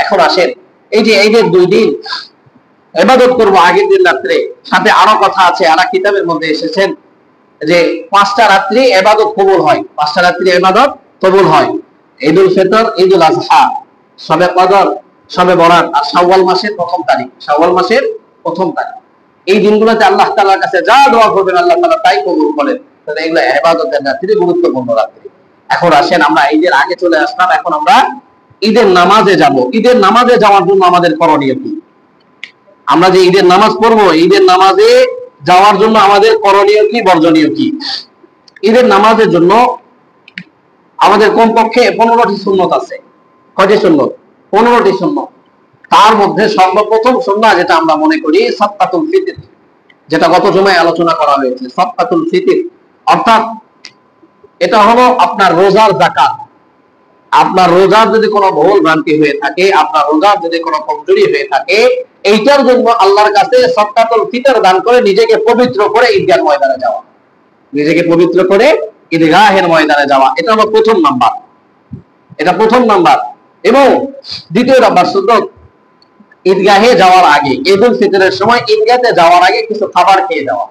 এখন আসেন, এই যে ঈদের 2 দিন ইবাদত করব, আগের দিন রাত্রে, সাথে আরো কথা আছে, আর কিতাবের মধ্যে এসেছেন যে 5টা রাত্রি ইবাদত কবুল হয়, 5টা রাত্রি ইবাদত কবুল হয়। ঈদুল ফিতর, ঈদুল আযহা, শবে কদর, শবে বরাত আর শাওয়াল মাসের 1ম তারিখ, শাওয়াল মাসের 1ম তারিখ। এই দিনগুলোতে আল্লাহ তাআলার কাছে যা দোয়া করবেন আল্লাহ তাআলা তাই কবুল করেন। তাহলে এগুলো ইবাদতের রাত্রি, গুরুত্বপূর্ণ রাত্রি। এখন আসেন, আমরা ঈদের আগে চলে আসলাম, এখন আমরা ঈদের নামাজে যাব। ঈদের নামাজে যাওয়ার জন্য আমাদের করণীয় কি? আমরা যে ঈদের নামাজ পড়বো, ঈদের নামাজে যাওয়ার জন্য আমাদের করণীয় কি, বর্জনীয় কি? ঈদের নামাজের জন্য আমাদের কমপক্ষে 15টি সুন্নত আছে। কয়টি সুন্নত? 15টি সুন্নত। তার মধ্যে সর্বপ্রথম সুন্নাহ যেটা আমরা মনে করি সাদকাতুল ফিতর, যেটা গত জুমায় আলোচনা করা হয়েছে। সাদকাতুল ফিতর অর্থাৎ এটা হলো আপনার রোজার যাকাত। আপনার রোজার যদি কোনো ভুল ভ্রান্তি হয়ে থাকে, আপনার রোজার যদি কোনো কমজোরি হয়ে থাকে, এইটার জন্য আল্লাহর কাছে সাদকাতুল ফিতর দান করে নিজেকে পবিত্র করে ঈদগাহের ময়দানে যাওয়া, নিজেকে পবিত্র করে ঈদগাহের ময়দানে যাওয়া, এটা হলো প্রথম নাম্বার। এটা প্রথম নাম্বার। এবং দ্বিতীয় নাম্বার সুন্নাত, ঈদগাহে যাওয়ার আগে, ঈদুল ফিতরের সময় ঈদগাহে যাওয়ার আগে কিছু খাবার খেয়ে যাওয়া,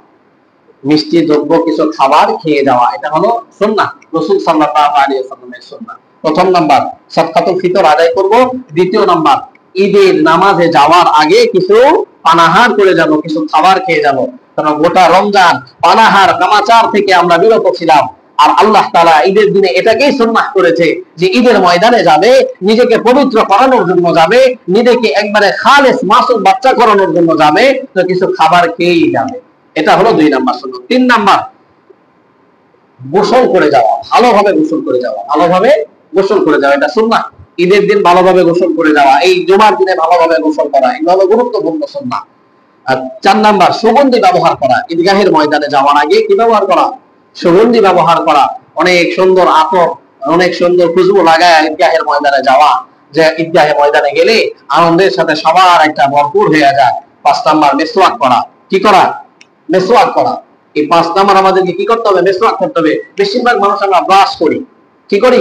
মিষ্টি দ্রব্য কিছু খাবার খেয়ে যাওয়া, এটা হলো সুন্নাহ, রাসূল সাল্লাল্লাহু আলাইহি ওয়াসাল্লামের সুন্নাহ। প্রথম নাম্বার সাদকাতুল ফিতর আদায় করব। দ্বিতীয় নাম্বার, ঈদের নামাজে যাওয়ার আগে কিছু পানাহার করে যাব, কিছু খাবার খেয়ে যাব। কারণ গোটা রমজান পানাহার কামাচার থেকে আমরা বিরত ছিলাম, আর আল্লাহ তাআলা ঈদের দিনে এটাকেই সুন্নাহ করেছে যে ঈদের ময়দানে যাবে, নিজেকে পবিত্র করানোর জন্য যাবে, নিজেকে একবারে খালেস মাসুম বাচ্চা করানোর জন্য যাবে, তো কিছু খাবার খেয়েই যাবে। এটা হলো 2 নাম্বার সুন্নাত। 3 নাম্বার, গোসল করে যাওয়া, ভালোভাবে গোসল করে যাওয়া, ভালোভাবে গোসল করে যাওয়া, এটা সুন্নাহ। ঈদের দিন ভালোভাবে গোসল করে যাওয়া, এই জুমার দিনে ভালোভাবে গোসল করা, এগুলো গুরুত্বপূর্ণ সুন্নাহ। আর 4 নাম্বার, সুগন্ধি ব্যবহার করা। ঈদগাহের ময়দানে যাওয়ার আগে কি ব্যবহার করা? সুগন্ধি ব্যবহার করা। অনেক সুন্দর আতর, অনেক সুন্দর খুশবু লাগায় ঈদগাহের ময়দানে যাওয়া, যে ঈদগাহের ময়দানে গেলে আনন্দের সাথে সবার একটা ভরপুর হয়ে যায়। 5 নাম্বার, মিসওয়াক করা। কি করা? মিসওয়াক করা। এই 5 নাম্বার আমাদেরকে কি করতে হবে? মিসওয়াক করতে হবে। বেশিরভাগ মানুষ আমরা ব্রাশ করি। কি করি?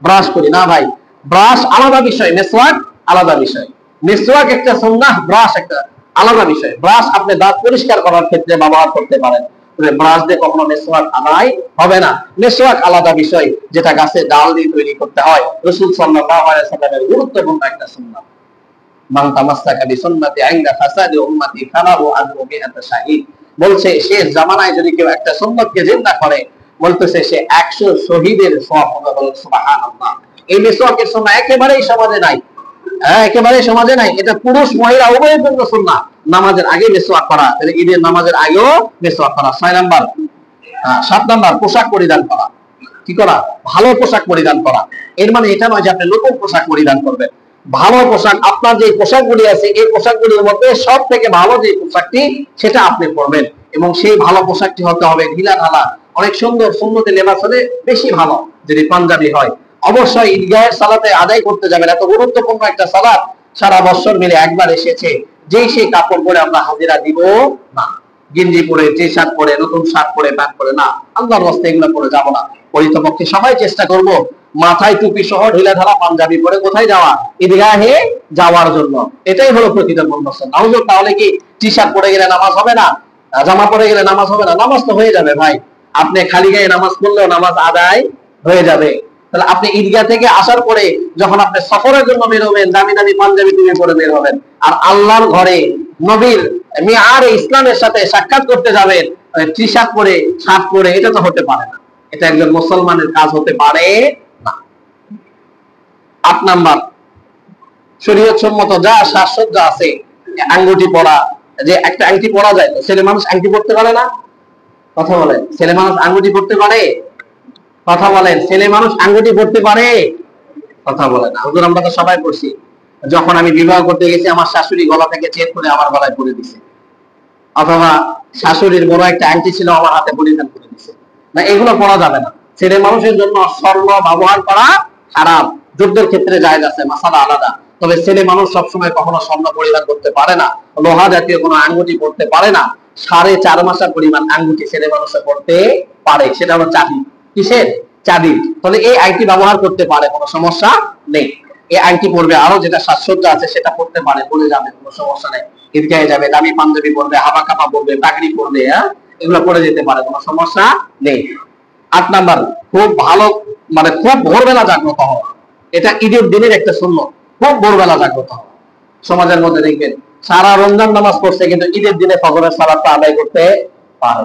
ব্রাশ করি না ভাই। ব্রাশ আলাদা বিষয়, মিসওয়াক আলাদা বিষয়। মিসওয়াক একটা সুন্নাহ, ব্রাশ একটা আলাদা বিষয়। ব্রাশ আপনি দাঁত পরিষ্কার করার ক্ষেত্রে ব্যবহার করতে পারেন, তবে ব্রাশ দিয়ে কখনো মিসওয়াক আদায় হবে না। মিসওয়াক আলাদা বিষয়, যেটা গাছে ডাল দিয়ে তৈরি করতে হয়। রাসূল সাল্লাল্লাহু আলাইহি ওয়াসাল্লামের গুরুত্বপূর্ণ একটা সুন্নাহ। মান তামাসসাকা বিসুন্নতি ইনদা ফাসাদি উম্মতি ফালাহু আজরু মিআতা শাহীদ। বলছে শেষ জামানায় যদি কেউ একটা সুন্নতকে জিন্দা করে, বলতেছে সে 100 শহীদের সওয়াব পাবে। বলেন সুবহানাল্লাহ। এই মিসওয়াকের সুন্নাহ একেবারেই সমাজে নাই, একেবারেই সমাজে নাই। এটা পুরুষ মহিলা উভয়ের জন্য সুন্নাহ। নামাজের আগে মিসওয়াক করা, তাহলে ঈদের নামাজের আগেও মিসওয়াক করা। 6 নাম্বার, 7 নাম্বার, পোশাক পরিধান করা। কি করা? ভালো পোশাক পরিধান করা। এর মানে এটা নয় যে আপনি নতুন পোশাক পরিধান করবেন। ভালো পোশাক, আপনার যে পোশাকগুলি আছে এই পোশাকগুলির মধ্যে সব থেকে ভালো যে পোশাকটি সেটা আপনি পরবেন, এবং সেই ভালো পোশাকটি হতে হবে ঢিলা ঢালা, অনেক সুন্দর। সুন্নতে লেবাস হলে বেশি ভালো, যদি পাঞ্জাবি হয়। অবশ্যই ঈদগাহের সালাতে আদায় করতে যাবেন, এত গুরুত্বপূর্ণ একটা সালাত সারা বছর মিলে একবার এসেছে, যেই সেই কাপড় পরে আমরা হাজিরা দিব না। গেঞ্জি পরে, টি শার্ট পরে, নতুন শার্ট পরে, প্যান্ট পরে না, আল্লাহর রাস্তায় এগুলো পরে যাব না। পরিতপক্ষে সবাই চেষ্টা করব মাথায় টুপি সহ ঢিলা ঢালা পাঞ্জাবি পরে কোথায় যাওয়া? ঈদগাহে যাওয়ার জন্য। এটাই হলো প্রকৃতপূর্ণ সুন্নাহ। তাহলে কি টি শার্ট পরে গেলে নামাজ হবে না? জামা পরে গেলে নামাজ হবে না? নামাজ তো হয়ে যাবে ভাই। আপনি খালি গায়ে নামাজ পড়লেও নামাজ আদায় হয়ে যাবে। তাহলে আপনি ঈদগাহ থেকে আসার পরে যখন আপনি সফরের জন্য বের হবেন, দামি দামি পাঞ্জাবি টুপি পরে বের হবেন, আর আল্লাহর ঘরে নবীর মিআর ইসলামের সাথে সাক্ষাৎ করতে যাবেন টি শার্ট পরে, শার্ট পরে, এটা তো হতে পারে না। এটা একজন মুসলমানের কাজ হতে পারে না। 8 নাম্বার, শরীয়ত সম্মত যা সাজসজ্জা আছে, আঙ্গুটি পরা, যে একটা আংটি পরা যায়, ছেলে মানুষ আংটি পরতে পারে না? কথা বলেন, ছেলে মানুষ আঙ্গুটি পরতে পারে? কথা বলেন, ছেলে মানুষ আঙ্গুটি পরতে পারে? কথা বলেন। হুজুর আমরা তো সবাই পড়ছি। যখন আমি বিবাহ করতে গেছি আমার শাশুড়ি গলা থেকে চেন করে আমার গলায় পরে দিছে, অথবা শাশুড়ির বড় একটা আংটি ছিল আমার হাতে পরিধান করে দিছে। না, এগুলো পরা যাবে না। ছেলে মানুষের জন্য স্বর্ণ ব্যবহার করা হারাম। যুদ্ধের ক্ষেত্রে জায়েজ আছে, মাসালা আলাদা। তবে ছেলে মানুষ সবসময় কখনো স্বর্ণ পরিধান করতে পারে না, লোহা জাতীয় কোনো আঙ্গুটি পরতে পারে না। 4.5 মাসের পরিমাণ আঙ্গুটি ছেলে মানুষে পড়তে পারে, সেটা হলো চাবি। কিসের? চাবি। তাহলে এই আইটি ব্যবহার করতে পারে, কোনো সমস্যা নেই। এই আংটি পরবে, আরো যেটা সাজসজ্জা আছে সেটা পড়তে পারে, পরে যাবে, কোনো সমস্যা নেই। ঈদগাহে যাবে, দামি পাঞ্জাবি পরবে, হাবা কাপা পরবে, পাগড়ি পরবে, হ্যাঁ, এগুলো পরে যেতে পারে, কোনো সমস্যা নেই। 8 নাম্বার, খুব ভালো মানে খুব ভোরবেলা জাগ্রত হওয়া। এটা ঈদের দিনের একটা সুন্নত, খুব ভোরবেলা জাগ্রত হওয়া। সমাজের মধ্যে দেখবেন সারা রমজান নামাজ পড়ছে কিন্তু ঈদের দিনে ফজরের সালাতটা আদায় করতে পারে।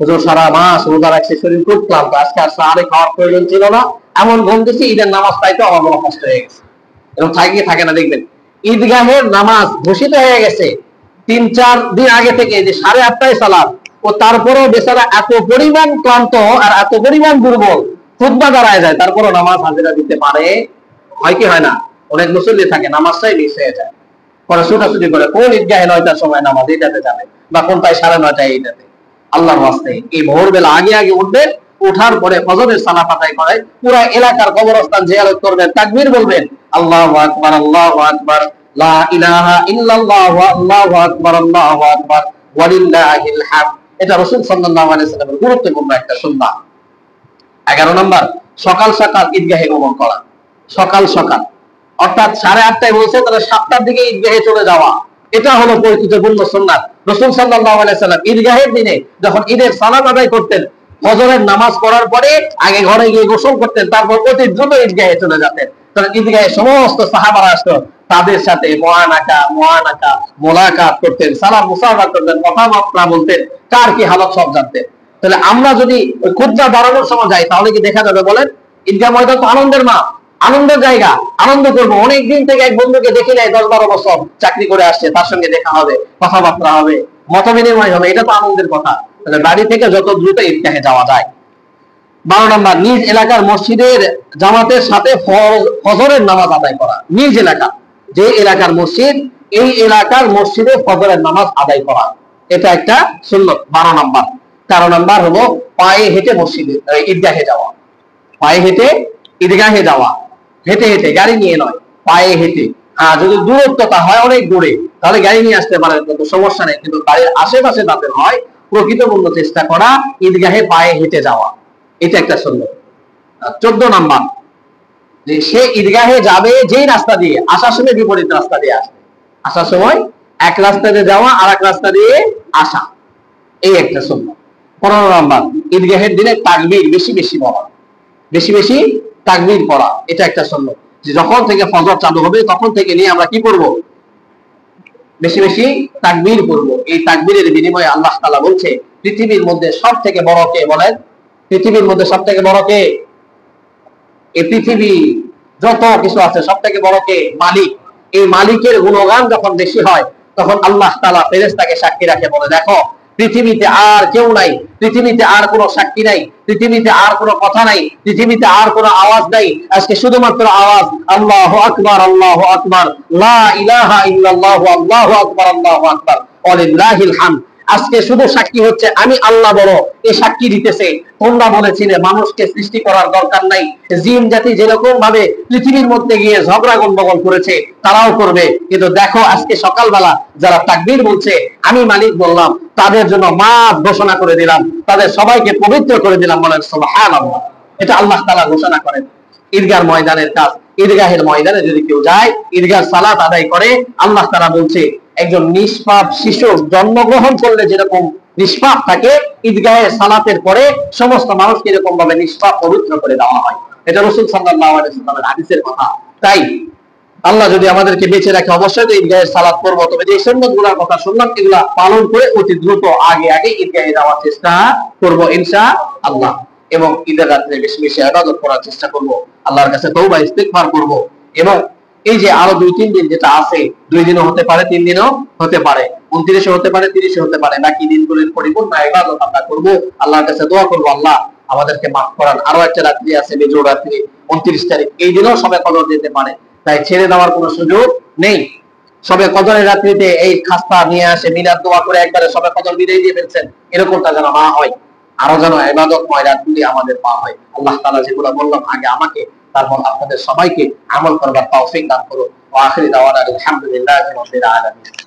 হুজুর সারা মাস রোজা রাখছে, শরীর খুব ক্লান্ত, আজকে আর সাহারে খাওয়ার প্রয়োজন ছিল না, এমন ঘুম দিচ্ছে, ঈদের নামাজ পাইতে আমার বড় কষ্ট হয়ে গেছে। এবং থাকে না দেখবেন ঈদগাহের নামাজ ঘোষিত হয়ে গেছে 3-4 দিন আগে থেকে যে 8:30টায় সালাত, ও তারপরেও বেচারা এত পরিমাণ ক্লান্ত আর এত পরিমাণ দুর্বল, খুতবা দাঁড়ায় যায়, তারপরও নামাজ হাজিরা দিতে পারে, হয় কি হয় না? অনেক মুসল্লি থাকে নামাজটাই মিস হয়ে যায়, পরে ছুটাছুটি করে কোন ঈদগাহে 9টার সময় নামাজ এটাতে যাবে, বা কোনটায় 9:30টায় এইটাতে। আল্লাহর ওয়াস্তে এই ভোরবেলা আগে উঠবেন, ওঠার পরে ফজরের সালাত আদায় করে পুরো এলাকার কবরস্থান জিয়ারত করবেন, তাকবীর বলবেন, আল্লাহু আকবার, আল্লাহু আকবার, লা ইলাহা ইল্লাল্লাহু, আল্লাহু আকবার, আল্লাহু আকবার, ওয়ালিল্লাহিল হামদ। এটা রাসূল সাল্লাল্লাহু আলাইহি ওয়াসাল্লামের গুরুত্বপূর্ণ একটা সুন্নাহ। 11 নম্বর, সকাল সকাল ঈদগাহে গমন করা। সকাল সকাল অর্থাৎ 8:30টায় বলছে, তাহলে 7টার দিকে ঈদগাহে চলে যাওয়া, এটা হলো পরিচিতপূর্ণ সুন্নাত। রাসূল সাল্লাল্লাহু আলাইহি ওয়াসাল্লাম ঈদগাহের দিনে যখন ঈদের সালাত আদায় করতেন, ফজরের নামাজ পড়ার পরে আগে ঘরে গিয়ে গোসল করতেন, তারপর অতি দ্রুত ঈদগাহে চলে যেতেন। তাহলে ঈদগাহে সমস্ত সাহাবারা আসতো, তাদের সাথে মোলাকাত করতেন, সালাম মুসাফা করতেন, কথাবার্তা বলতেন, কার কি হালত সব জানতেন। তাহলে আমরা যদি ওই খুতবা দাঁড়ানোর সময় যাই, তাহলে কি দেখা যাবে বলেন? ঈদগাহ ময়দান তো আনন্দের মা, আনন্দের জায়গা, আনন্দ করবো। অনেকদিন থেকে এক বন্ধুকে দেখি নাই, 10-12 বছর চাকরি করে আসছে, তার সঙ্গে দেখা হবে, কথাবার্তা হবে, মত বিনিময় হবে, এটা তো আনন্দের কথা। তাহলে বাড়ি থেকে যত দ্রুত ঈদগাহে যাওয়া যায়। 12 নম্বর, নিজ এলাকার মসজিদের জামাতের সাথে ফজরের নামাজ আদায় করা। নিজ এলাকা, যে এলাকার মসজিদ, এই এলাকার মসজিদে ফজরের নামাজ আদায় করা, এটা একটা সুন্নাত। 12 নম্বর। 13 নম্বর হলো পায়ে হেঁটে মসজিদে ঈদগাহে যাওয়া। পায়ে হেঁটে ঈদগাহে যাওয়া, হেঁটে হেঁটে, গাড়ি নিয়ে নয়, পায়ে হেঁটে। যদি দূরত্বটা হয় অনেক দূরে, তাহলে গাড়ি নিয়ে আসতে পারে, কিন্তু সমস্যা নেই। কিন্তু বাড়ির আশেপাশে তাদের হয় প্রকৃতপূর্ণ চেষ্টা করা ঈদগাহে পায়ে হেঁটে যাওয়া, এটা একটা সুন্নাত। 14 নাম্বার, যে সে ঈদগাহে যাবে যেই রাস্তা দিয়ে, আসার সময় বিপরীত রাস্তা দিয়ে আসবে। আসার সময় এক রাস্তা দিয়ে যাওয়া, আর এক রাস্তা দিয়ে আসা, এই একটা সুন্নাত। 15 নাম্বার, ঈদগাহের দিনে তাকবীর বেশি বেশি বলা, বেশি বেশি তাকবীর পড়া, এটা একটা সুন্নাত। যে যখন থেকে ফজর চালু হবে তখন থেকে নিয়ে আমরা কি করব? বেশি বেশি তাকবীর করব। এই তাকবীরের বিনিময়ে আল্লাহ তাআলা বলছে, পৃথিবীর মধ্যে সব থেকে বড় কে বলেন? পৃথিবীর মধ্যে সব থেকে বড় কে? এই পৃথিবী যত কিছু আছে সব থেকে বড় কে? মালিক। এই মালিকের গুণগান যখন বেশি হয়, তখন আল্লাহ তাআলা ফেরেশতাকে সাক্ষী রাখে, বলে দেখো পৃথিবীতে আর কেউ নাই, পৃথিবীতে আর কোনো সাক্ষী নাই, পৃথিবীতে আর কোনো কথা নাই, পৃথিবীতে আর কোনো আওয়াজ নাই, আজকে শুধুমাত্র আওয়াজ আল্লাহু আকবার, আল্লাহু আকবার, লা ইলাহা ইল্লাল্লাহু, আল্লাহু আকবার, আল্লাহু আকবার, ওয়ালিল্লাহিল হামদ। আজকে শুধু সাক্ষী হচ্ছে আমি আল্লাহ বড়, এই সাক্ষী দিতেছে। তোমরা বলেছিলে মানুষকে সৃষ্টি করার দরকার নাই, জিন জাতি যেরকম ভাবে পৃথিবীর মধ্যে গিয়ে ঝগড়া গন্ডগোল করেছে তারাও করবে, কিন্তু দেখো আজকে সকালবেলা যারা তাকবীর বলছে, আমি মালিক বললাম, তাদের জন্য মাফ ঘোষণা করে দিলাম, তাদের সবাইকে পবিত্র করে দিলাম, বলেন সুবহানাল্লাহ। এটা আল্লাহ তাআলা ঘোষণা করেন। ঈদগাহের ময়দানের কাজ, ঈদগাহের ময়দানে যদি কেউ যায়, ঈদগাহের সালাত আদায় করে, আল্লাহ তাআলা বলছে একজন নিষ্পাপ শিশু জন্মগ্রহণ করলে যেরকম নিষ্পাপ থাকে, ঈদগাহের সালাতের পরে সমস্ত মানুষকে এরকম ভাবে নিষ্পাপ পবিত্র করে দেওয়া হয়। এটা রাসূল সাল্লাল্লাহু আলাইহি ওয়াসাল্লামের হাদিসের কথা। তাই আল্লাহ যদি আমাদেরকে বেঁচে রাখে, অবশ্যই তো ঈদগাহের সালাত করব, তবে যে সুন্নাতগুলোর কথা শুনলাম এগুলা পালন করে অতি দ্রুত আগে ঈদগাহে যাওয়ার চেষ্টা করব ইনশাআল্লাহ। এবং ঈদের রাত্রে বেশি বেশি ইবাদত করার চেষ্টা করব, আল্লাহর কাছে তওবা ইস্তিগফার করব। এবং এই যে আরো 2-3 দিন যেটা আছে, 2 দিনও হতে পারে, 3 দিনও হতে পারে, 29 হতে পারে, 30 হতে পারে, বাকি দিনগুলোর পরিপূর্ণ ইবাদত আমরা করব, আল্লাহর কাছে দোয়া করব, আল্লাহ আমাদেরকে মাফ করান। আরো একটা রাত্রি আছে, বিজোড় রাত্রি, 29 তারিখ, এই দিনও সবে কদর যেতে পারে, তাই ছেড়ে দেওয়ার কোনো সুযোগ নেই। সবে কদরের রাত্রিতে এই খাস্তা নিয়ে আসে, মিলাদ দোয়া করে একবারে সবে কদর বিদায় দিয়ে ফেলছেন, এরকমটা যেন না হয়, আরো যেন ইবাদতময় রাতগুলি আমাদের পাওয়া হয়। আল্লাহ তাআলা যেগুলো বললাম, আগে আমাকে, তারপর আপনাদের সবাইকে আমল করবার তৌফিক দান করুন। ওয়া আখিরু দাওয়ানা আলহামদুলিল্লাহি রাব্বিল আলামিন।